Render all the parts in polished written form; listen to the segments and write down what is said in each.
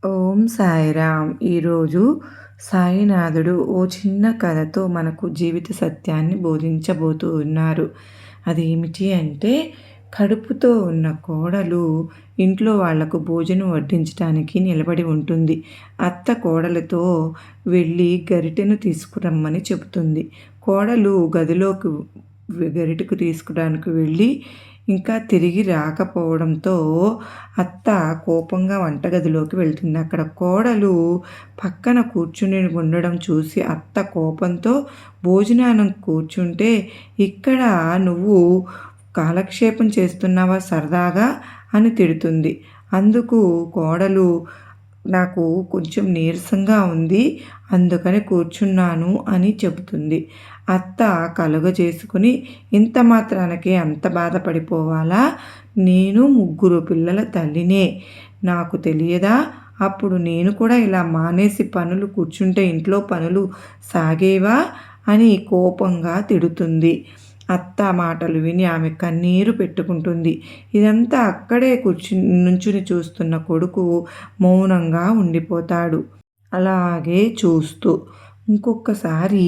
ఓం సాయిరామ్. ఈరోజు సాయినాథుడు ఓ చిన్న కథతో మనకు జీవిత సత్యాన్ని బోధించబోతూ ఉన్నారు. అదేమిటి అంటే, కడుపుతో ఉన్న కోడలు ఇంట్లో వాళ్లకు భోజనం వడ్డించడానికి నిలబడి ఉంటుంది. అత్త కోడలతో వెళ్ళి గరిటెను తీసుకురమ్మని చెబుతుంది. కోడలు గదిలోకి గరిటెకు తీసుకురావడానికి వెళ్ళి ఇంకా తిరిగి రాకపోవడంతో అత్త కోపంగా వంటగదిలోకి వెళ్తుంది. అక్కడ కోడలు పక్కన కూర్చుని ఉండడం చూసి అత్త కోపంతో, భోజనానికి కూర్చుంటే ఇక్కడ నువ్వు కాలక్షేపం చేస్తున్నావా సరదాగా అని తిడుతుంది. అందుకు కోడలు, నాకు కొంచెం నీరసంగా ఉంది, అందుకని కూర్చున్నాను అని చెబుతుంది. అత్త కలుగజేసుకుని, ఇంత మాత్రానికి అంత బాధపడిపోవాలా? నేను 3 పిల్లల తల్లినే, నాకు తెలియదా? అప్పుడు నేను కూడా ఇలా మానేసి పనులు కూర్చుంటే ఇంట్లో పనులు సాగేవా అని కోపంగా తిడుతుంది. అత్త మాటలు విని ఆమె కన్నీరు పెట్టుకుంటుంది. ఇదంతా అక్కడే నుంచుని చూస్తున్న కొడుకు మౌనంగా ఉండిపోతాడు. అలాగే చూస్తూ ఇంకొకసారి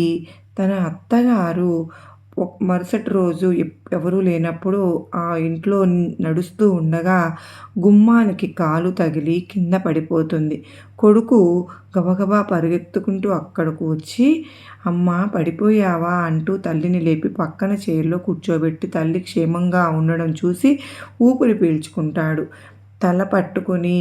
తన అత్తగారు మరుసటి రోజు ఎవరూ లేనప్పుడు ఆ ఇంట్లో నడుస్తూ ఉండగా గుమ్మానికి కాలు తగిలి కింద పడిపోతుంది. కొడుకు గబగబా పరిగెత్తుకుంటూ అక్కడకు వచ్చి, అమ్మ పడిపోయావా అంటూ తల్లిని లేపి పక్కన చైర్లో కూర్చోబెట్టి తల్లి క్షేమంగా ఉండడం చూసి ఊపిరి పీల్చుకుంటాడు. తల పట్టుకొని,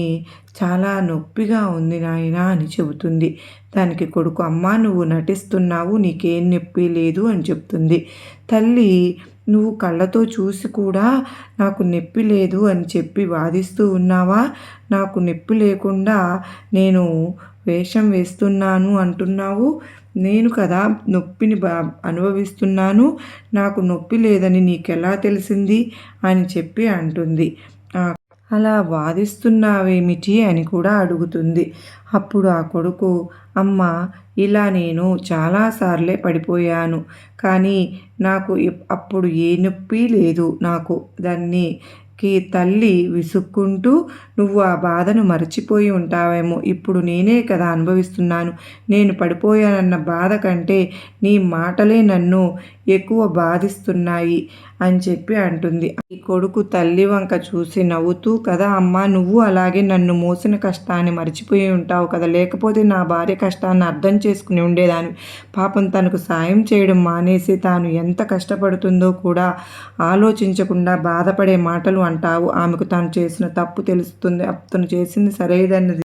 చాలా నొప్పిగా ఉంది నాయనా అని చెబుతుంది. దానికి కొడుకు, అమ్మా నువ్వు నటిస్తున్నావు, నీకేం నొప్పి లేదు అని చెప్తుంది. తల్లి, నువ్వు కళ్ళతో చూసి కూడా నాకు నొప్పి లేదు అని చెప్పి వాదిస్తూ ఉన్నావా? నాకు నొప్పి లేకుండా నేను వేషం వేస్తున్నాను అంటున్నావు. నేను కదా నొప్పిని అనుభవిస్తున్నాను, నాకు నొప్పి లేదని నీకెలా తెలిసింది అని చెప్పి అంటుంది. అలా వాదిస్తున్నావేమిటి అని కూడా అడుగుతుంది. అప్పుడు ఆ కొడుకు, అమ్మ ఇలా నేను చాలాసార్లే పడిపోయాను, కానీ నాకు అప్పుడు ఏ నొప్పి లేదు. నాకు దానికి తల్లి విసుక్కుంటూ, నువ్వు ఆ బాధను మరచిపోయి ఉంటావేమో, ఇప్పుడు నేనే కదా అనుభవిస్తున్నాను. నేను పడిపోయానన్న బాధ కంటే నీ మాటలే నన్ను ఎక్కువ బాధిస్తున్నాయి అని చెప్పి అంటుంది. ఈ కొడుకు తల్లి వంక చూసి నవ్వుతూ, కదా అమ్మా, నువ్వు అలాగే నన్ను మోసిన కష్టాన్ని మర్చిపోయి ఉంటావు కదా, లేకపోతే నా భార్య కష్టాన్ని అర్థం చేసుకుని ఉండేదాన్ని. పాపం తనకు సాయం చేయడం మానేసి తాను ఎంత కష్టపడుతుందో కూడా ఆలోచించకుండా బాధపడే మాటలు అంటావు. ఆమెకు తాను చేసిన తప్పు తెలుస్తుంది, తను చేసింది సరైనది